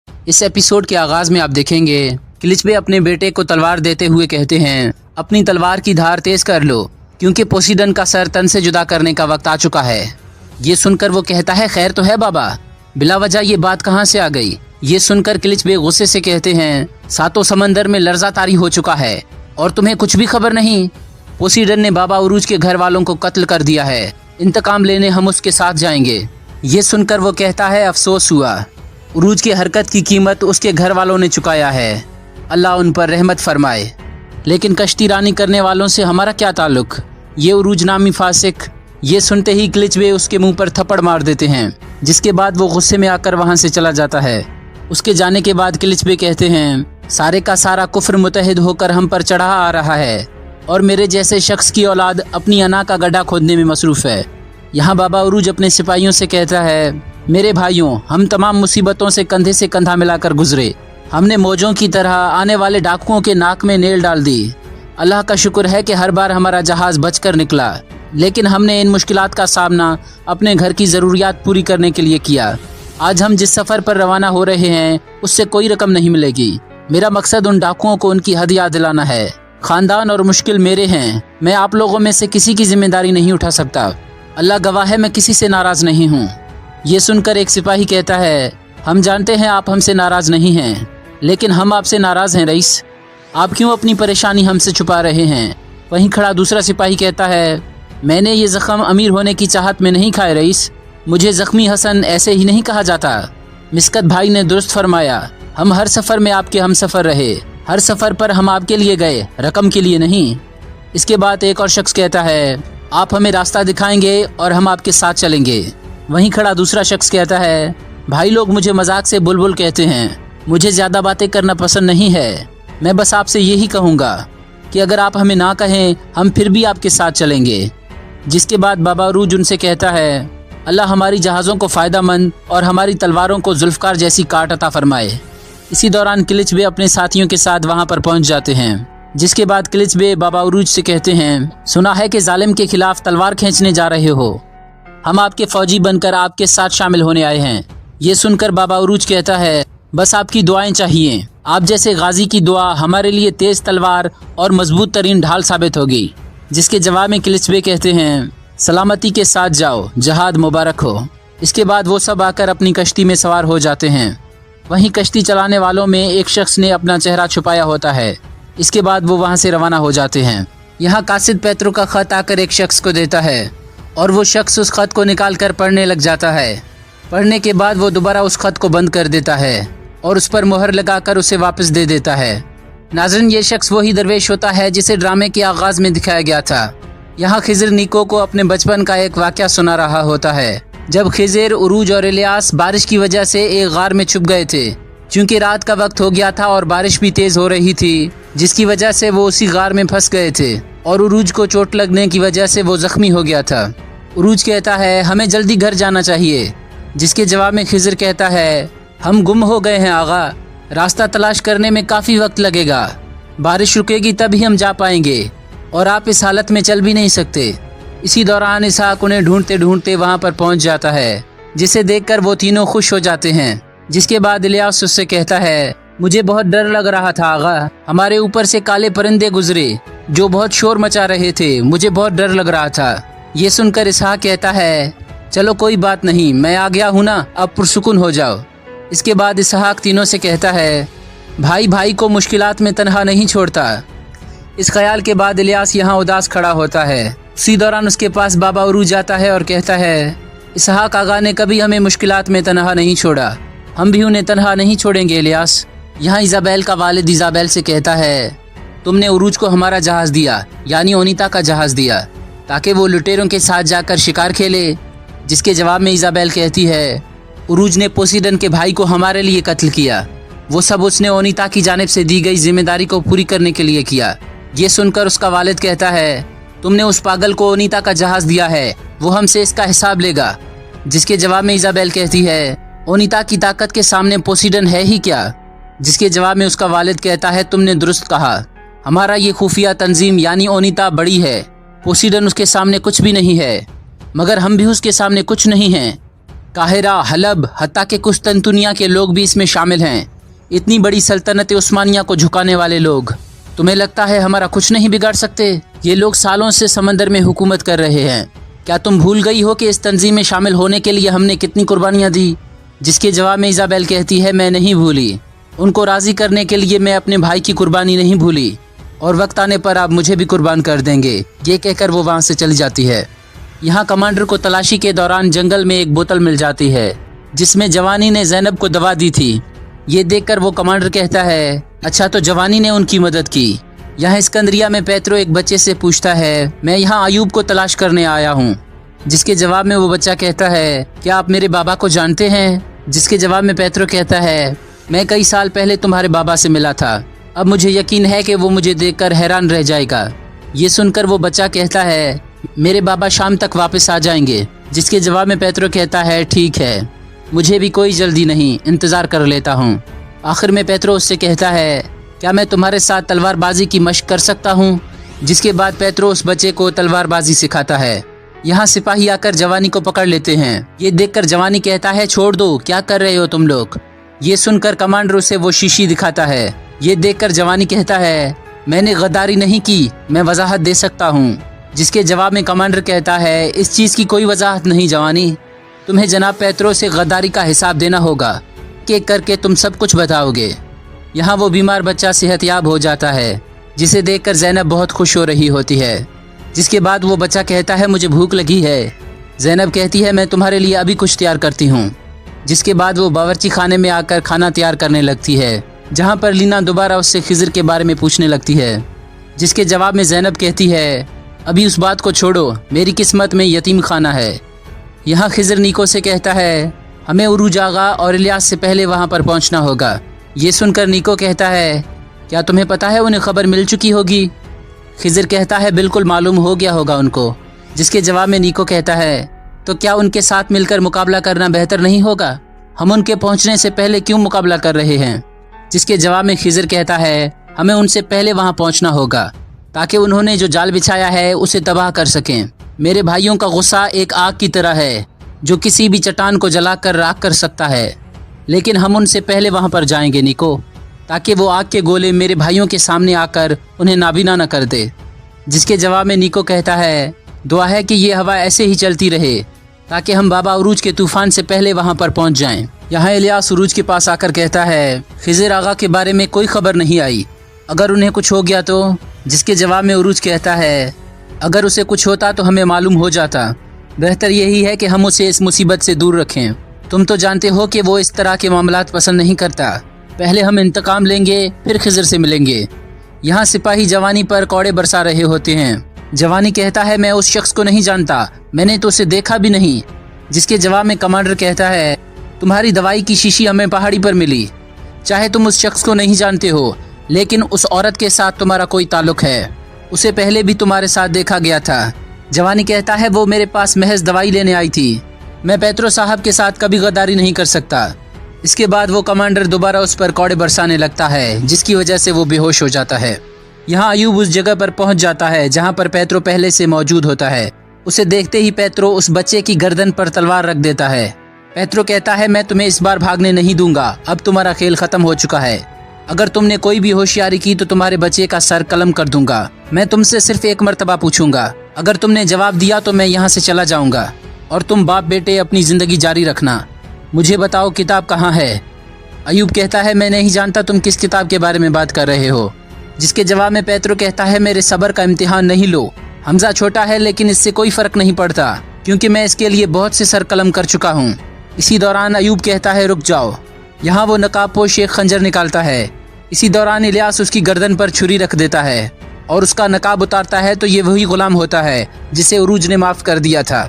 इस एपिसोड के आगाज में आप देखेंगे क्लिचबे अपने बेटे को तलवार देते हुए कहते हैं, अपनी तलवार की धार तेज कर लो क्योंकि पोसीडन का सर तन से जुदा करने का वक्त आ चुका है। ये सुनकर वो कहता है, खैर तो है बाबा, बिला वजह ये बात कहाँ से आ गई। ये सुनकर क्लिचबे गुस्से से कहते हैं, सातों समंदर में लर्जा तारी हो चुका है और तुम्हें कुछ भी खबर नहीं। पोसीडन ने बाबा उरूज के घर वालों को कत्ल कर दिया है, इंतकाम लेने हम उसके साथ जाएंगे। ये सुनकर वो कहता है, अफसोस हुआ, उरूज की हरकत की कीमत उसके घर वालों ने चुकाया है, अल्लाह उन पर रहमत फरमाए। लेकिन कश्ती रानी करने वालों से हमारा क्या ताल्लुक, ये उरूज नामी फासिक। ये सुनते ही क्लिचबे उसके मुंह पर थप्पड़ मार देते हैं, जिसके बाद वो गुस्से में आकर वहां से चला जाता है। उसके जाने के बाद क्लिचबे कहते हैं, सारे का सारा कुफ्र मुतहद होकर हम पर चढ़ा आ रहा है और मेरे जैसे शख्स की औलाद अपनी अना का गड्ढा खोदने में मसरूफ है। यहाँ बाबा उरूज अपने सिपाहियों से कहता है, मेरे भाइयों, हम तमाम मुसीबतों से कंधे से कंधा मिलाकर गुजरे। हमने मौजों की तरह आने वाले डाकुओं के नाक में नेल डाल दी। अल्लाह का शुक्र है कि हर बार हमारा जहाज बचकर निकला, लेकिन हमने इन मुश्किलात का सामना अपने घर की ज़रूरियात पूरी करने के लिए किया। आज हम जिस सफ़र पर रवाना हो रहे हैं उससे कोई रकम नहीं मिलेगी। मेरा मकसद उन डाकुओं को उनकी हद याद दिलाना है। खानदान और मुश्किल मेरे हैं, मैं आप लोगों में से किसी की जिम्मेदारी नहीं उठा सकता। अल्लाह गवाह है, मैं किसी से नाराज़ नहीं हूँ। ये सुनकर एक सिपाही कहता है, हम जानते हैं आप हमसे नाराज़ नहीं हैं, लेकिन हम आपसे नाराज़ हैं रईस। आप क्यों अपनी परेशानी हमसे छुपा रहे हैं। वहीं खड़ा दूसरा सिपाही कहता है, मैंने ये ज़ख्म अमीर होने की चाहत में नहीं खाए रईस, मुझे ज़ख्मी हसन ऐसे ही नहीं कहा जाता। मिस्कत भाई ने दुरुस्त फरमाया, हम हर सफ़र में आपके हम सफ़र रहे, हर सफ़र पर हम आपके लिए गए, रकम के लिए नहीं। इसके बाद एक और शख्स कहता है, आप हमें रास्ता दिखाएंगे और हम आपके साथ चलेंगे। वहीं खड़ा दूसरा शख्स कहता है, भाई लोग मुझे मजाक से बुलबुल कहते हैं, मुझे ज़्यादा बातें करना पसंद नहीं है। मैं बस आपसे यही कहूँगा कि अगर आप हमें ना कहें हम फिर भी आपके साथ चलेंगे। जिसके बाद बाबा उरूज उनसे कहता है, अल्लाह हमारी जहाज़ों को फ़ायदा मंद और हमारी तलवारों को जुल्फ़कार जैसी काट अता फरमाए। इसी दौरान क्लिचबे अपने साथियों के साथ वहाँ पर पहुँच जाते हैं। जिसके बाद क्लिचबे बाबा उरूज से कहते हैं, सुना है कि जालिम के खिलाफ तलवार खींचने जा रहे हो, हम आपके फौजी बनकर आपके साथ शामिल होने आए हैं। ये सुनकर बाबा उरूज कहता है, बस आपकी दुआएं चाहिए, आप जैसे गाजी की दुआ हमारे लिए तेज तलवार और मजबूत तरीन ढाल साबित होगी। जिसके जवाब में क्लिचबे कहते हैं, सलामती के साथ जाओ, जहाद मुबारक हो। इसके बाद वो सब आकर अपनी कश्ती में सवार हो जाते हैं। वहीं कश्ती चलाने वालों में एक शख्स ने अपना चेहरा छुपाया होता है। इसके बाद वो वहाँ से रवाना हो जाते हैं। यहाँ कासिद पेत्रो का खत आकर एक शख्स को देता है और वो शख्स उस खत को निकाल कर पढ़ने लग जाता है। पढ़ने के बाद वो दोबारा उस खत को बंद कर देता है और उस पर मोहर लगाकर उसे वापस दे देता है। नाज़रीन, ये शख्स वही दरवेश होता है जिसे ड्रामे के आगाज में दिखाया गया था। यहाँ खिज़र निको को अपने बचपन का एक वाक़या सुना रहा होता है, जब खिज़र, उरूज और इलियास बारिश की वजह से एक गार में छुप गए थे। क्योंकि रात का वक्त हो गया था और बारिश भी तेज हो रही थी, जिसकी वजह से वो उसी गार में फंस गए थे और उरूज को चोट लगने की वजह से वो जख्मी हो गया था। उरूज कहता है, हमें जल्दी घर जाना चाहिए। जिसके जवाब में खिज़र कहता है, हम गुम हो गए हैं आगा, रास्ता तलाश करने में काफ़ी वक्त लगेगा, बारिश रुकेगी तभी हम जा पाएंगे और आप इस हालत में चल भी नहीं सकते। इसी दौरान इसहाक उन्हें ढूंढते ढूंढते वहाँ पर पहुँच जाता है, जिसे देखकर वो तीनों खुश हो जाते हैं। जिसके बाद इलियास उससे कहता है, मुझे बहुत डर लग रहा था आगा, हमारे ऊपर से काले परिंदे गुजरे जो बहुत शोर मचा रहे थे, मुझे बहुत डर लग रहा था। ये सुनकर इसहाक कहता है, चलो कोई बात नहीं, मैं आ गया हूँ ना, अब पुरसुकून हो जाओ। इसके बाद इसहाक तीनों से कहता है, भाई भाई को मुश्किलात में तन्हा नहीं छोड़ता। इस ख्याल के बाद इलियास यहाँ उदास खड़ा होता है। उसी दौरान उसके पास बाबा उरूज जाता है और कहता है, इसहाक आगा ने कभी हमें मुश्किलात में तन्हा नहीं छोड़ा, हम भी उन्हें तन्हा नहीं छोड़ेंगे इलियास। यहाँ इजाबेल का वालिद इजाबेल से कहता है, तुमने उरूज को हमारा जहाज़ दिया, यानी ओनिता का जहाज़ दिया, ताकि वो लुटेरों के साथ जाकर शिकार खेले। जिसके जवाब में इजाबेल कहती है, उरूज ने पोसीडन के भाई को हमारे लिए कत्ल किया, वो सब उसने ओनिता की जानिब से दी गई जिम्मेदारी को पूरी करने के लिए किया। ये सुनकर उसका वालिद कहता है, तुमने उस पागल को ओनिता का जहाज़ दिया है, वो हमसे इसका हिसाब लेगा। जिसके जवाब में इजाबेल कहती है, ओनिता की ताकत के सामने पोसीडन है ही क्या। जिसके जवाब में उसका वालिद कहता है, तुमने दुरुस्त कहा, हमारा ये खुफिया तंजीम यानी ओनिता बड़ी है, पोसीडन उसके सामने कुछ भी नहीं है, मगर हम भी उसके सामने कुछ नहीं हैं। काहिरा, हलब, हत्ता के कुस्तंतुनिया के लोग भी इसमें शामिल हैं। इतनी बड़ी सल्तनत उस्मानिया को झुकाने वाले लोग, तुम्हें लगता है हमारा कुछ नहीं बिगाड़ सकते? ये लोग सालों से समंदर में हुकूमत कर रहे हैं। क्या तुम भूल गई हो कि इस तंजीम में शामिल होने के लिए हमने कितनी कुर्बानियाँ दी? जिसके जवाब में इजाबेल कहती है, मैं नहीं भूली। उनको राज़ी करने के लिए मैं अपने भाई की कुर्बानी नहीं भूली, और वक्त आने पर आप मुझे भी कुर्बान कर देंगे। ये कहकर वो वहाँ से चली जाती है। यहाँ कमांडर को तलाशी के दौरान जंगल में एक बोतल मिल जाती है जिसमें जवानी ने ज़ैनब को दवा दी थी। ये देखकर वो कमांडर कहता है, अच्छा तो जवानी ने उनकी मदद की। यहाँ सिकंदरिया में पेट्रो एक बच्चे से पूछता है, मैं यहाँ अयूब को तलाश करने आया हूँ। जिसके जवाब में वो बच्चा कहता है, क्या आप मेरे बाबा को जानते हैं? जिसके जवाब में पेट्रो कहता है, मैं कई साल पहले तुम्हारे बाबा से मिला था। अब मुझे यकीन है कि वो मुझे देखकर हैरान रह जाएगा। ये सुनकर वो बच्चा कहता है, मेरे बाबा शाम तक वापस आ जाएंगे। जिसके जवाब में पेट्रो कहता है, ठीक है, मुझे भी कोई जल्दी नहीं, इंतज़ार कर लेता हूँ। आखिर में पेट्रो उससे कहता है, क्या मैं तुम्हारे साथ तलवारबाजी की मशक कर सकता हूँ? जिसके बाद पेट्रो उस बच्चे को तलवारबाजी सिखाता है। यहाँ सिपाही आकर जवानी को पकड़ लेते हैं। ये देखकर जवानी कहता है, छोड़ दो, क्या कर रहे हो तुम लोग? ये सुनकर कमांडर उसे वो शीशी दिखाता है। ये देखकर जवानी कहता है, मैंने गद्दारी नहीं की, मैं वजाहत दे सकता हूँ। जिसके जवाब में कमांडर कहता है, इस चीज़ की कोई वजाहत नहीं जवानी, तुम्हें जनाब पेट्रो से गद्दारी का हिसाब देना होगा। एक करके तुम सब कुछ बताओगे। यहाँ वो बीमार बच्चा सेहतयाब हो जाता है, जिसे देखकर ज़ैनब बहुत खुश हो रही होती है। जिसके बाद वो बच्चा कहता है, मुझे भूख लगी है। ज़ैनब कहती है, मैं तुम्हारे लिए अभी कुछ तैयार करती हूँ। जिसके बाद वो बावर्ची खाने में आकर खाना तैयार करने लगती है, जहाँ पर लीना दोबारा उससे खिज़र के बारे में पूछने लगती है। जिसके जवाब में ज़ैनब कहती है, अभी उस बात को छोड़ो, मेरी किस्मत में यतीम खाना है। यहाँ खिज़र नीको से कहता है, हमें उरूज आगा और इलियास से पहले वहाँ पर पहुँचना होगा। ये सुनकर नीको कहता है, क्या तुम्हें पता है उन्हें खबर मिल चुकी होगी? खिज़र कहता है, बिल्कुल मालूम हो गया होगा उनको। जिसके जवाब में नीको कहता है, तो क्या उनके साथ मिलकर मुकाबला करना बेहतर नहीं होगा? हम उनके पहुँचने से पहले क्यों मुकाबला कर रहे हैं? जिसके जवाब में खिज़र कहता है, हमें उनसे पहले वहाँ पहुँचना होगा ताकि उन्होंने जो जाल बिछाया है उसे तबाह कर सकें। मेरे भाइयों का गुस्सा एक आग की तरह है जो किसी भी चट्टान को जलाकर राख कर सकता है, लेकिन हम उनसे पहले वहाँ पर जाएंगे निको, ताकि वो आग के गोले मेरे भाइयों के सामने आकर उन्हें नाबीना न कर दे। जिसके जवाब में निको कहता है, दुआ है कि ये हवा ऐसे ही चलती रहे ताकि हम बाबा उरूज के तूफान से पहले वहाँ पर पहुँच जाएं। यहाँ इलियास उरूज के पास आकर कहता है, खिज़र आगा के बारे में कोई खबर नहीं आई, अगर उन्हें कुछ हो गया तो? जिसके जवाब में उरूज कहता है, अगर उसे कुछ होता तो हमें मालूम हो जाता। बेहतर यही है कि हम उसे इस मुसीबत से दूर रखें। तुम तो जानते हो कि वो इस तरह के मामलात पसंद नहीं करता। पहले हम इंतकाम लेंगे, फिर खिज़र से मिलेंगे। यहाँ सिपाही जवानी पर कौड़े बरसा रहे होते हैं। जवानी कहता है, मैं उस शख्स को नहीं जानता, मैंने तो उसे देखा भी नहीं। जिसके जवाब में कमांडर कहता है, तुम्हारी दवाई की शीशी हमें पहाड़ी पर मिली। चाहे तुम उस शख्स को नहीं जानते हो, लेकिन उस औरत के साथ तुम्हारा कोई ताल्लुक है। उसे पहले भी तुम्हारे साथ देखा गया था। जवानी कहता है, वो मेरे पास महज दवाई लेने आई थी। मैं पेट्रो साहब के साथ कभी गद्दारी नहीं कर सकता। इसके बाद वो कमांडर दोबारा उस पर कौड़े बरसाने लगता है, जिसकी वजह से वो बेहोश हो जाता है। यहाँ अयूब उस जगह पर पहुँच जाता है जहाँ पर पेट्रो पहले से मौजूद होता है। उसे देखते ही पेट्रो उस बच्चे की गर्दन पर तलवार रख देता है। पेट्रो कहता है, मैं तुम्हें इस बार भागने नहीं दूंगा, अब तुम्हारा खेल खत्म हो चुका है। अगर तुमने कोई भी होशियारी की तो तुम्हारे बच्चे का सर कलम कर दूंगा। मैं तुमसे सिर्फ एक मर्तबा पूछूंगा, अगर तुमने जवाब दिया तो मैं यहाँ से चला जाऊंगा और तुम बाप बेटे अपनी जिंदगी जारी रखना। मुझे बताओ किताब कहाँ है? अयूब कहता है, मैं नहीं जानता तुम किस किताब के बारे में बात कर रहे हो। जिसके जवाब में पेट्रो कहता है, मेरे सब्र का इम्तिहान नहीं लो। हमजा छोटा है लेकिन इससे कोई फर्क नहीं पड़ता, क्योंकि मैं इसके लिए बहुत से सर कलम कर चुका हूँ। इसी दौरान अयूब कहता है, रुक जाओ। यहाँ वो नकाबपोश एक खंजर निकालता है। इसी दौरान इलियास उसकी गर्दन पर छुरी रख देता है और उसका नकाब उतारता है तो ये वही गुलाम होता है जिसे उरूज ने माफ कर दिया था।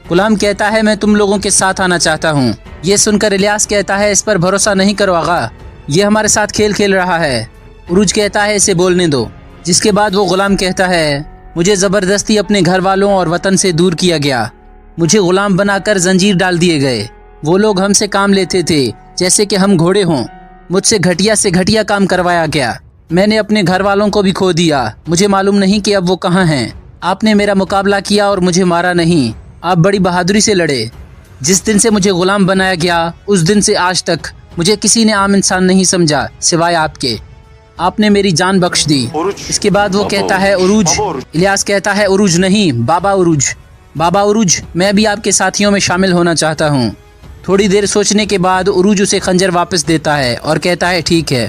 गुलाम कहता है, मैं तुम लोगों के साथ आना चाहता हूँ। ये सुनकर इलियास कहता है, इस पर भरोसा नहीं करो आगा, ये हमारे साथ खेल खेल रहा है। उरूज कहता है, इसे बोलने दो। जिसके बाद वो गुलाम कहता है, मुझे ज़बरदस्ती अपने घर वालों और वतन से दूर किया गया। मुझे गुलाम बनाकर जंजीर डाल दिए गए। वो लोग हमसे काम लेते थे जैसे कि हम घोड़े हों। मुझसे घटिया से घटिया काम करवाया गया। मैंने अपने घर वालों को भी खो दिया। मुझे मालूम नहीं कि अब वो कहाँ हैं। आपने मेरा मुकाबला किया और मुझे मारा नहीं। आप बड़ी बहादुरी से लड़े। جس دن سے مجھے غلام بنایا گیا اس دن سے آج تک مجھے کسی نے عام انسان نہیں سمجھا سوائے آپ کے. آپ نے میری جان بخش دی. اس کے بعد وہ کہتا ہے عروج. الیاس کہتا ہے عروج نہیں، بابا عروج. بابا عروج، میں بھی آپ کے ساتھیوں میں شامل ہونا چاہتا ہوں. تھوڑی دیر سوچنے کے بعد عروج اسے خنجر واپس دیتا ہے اور کہتا ہے ٹھیک ہے.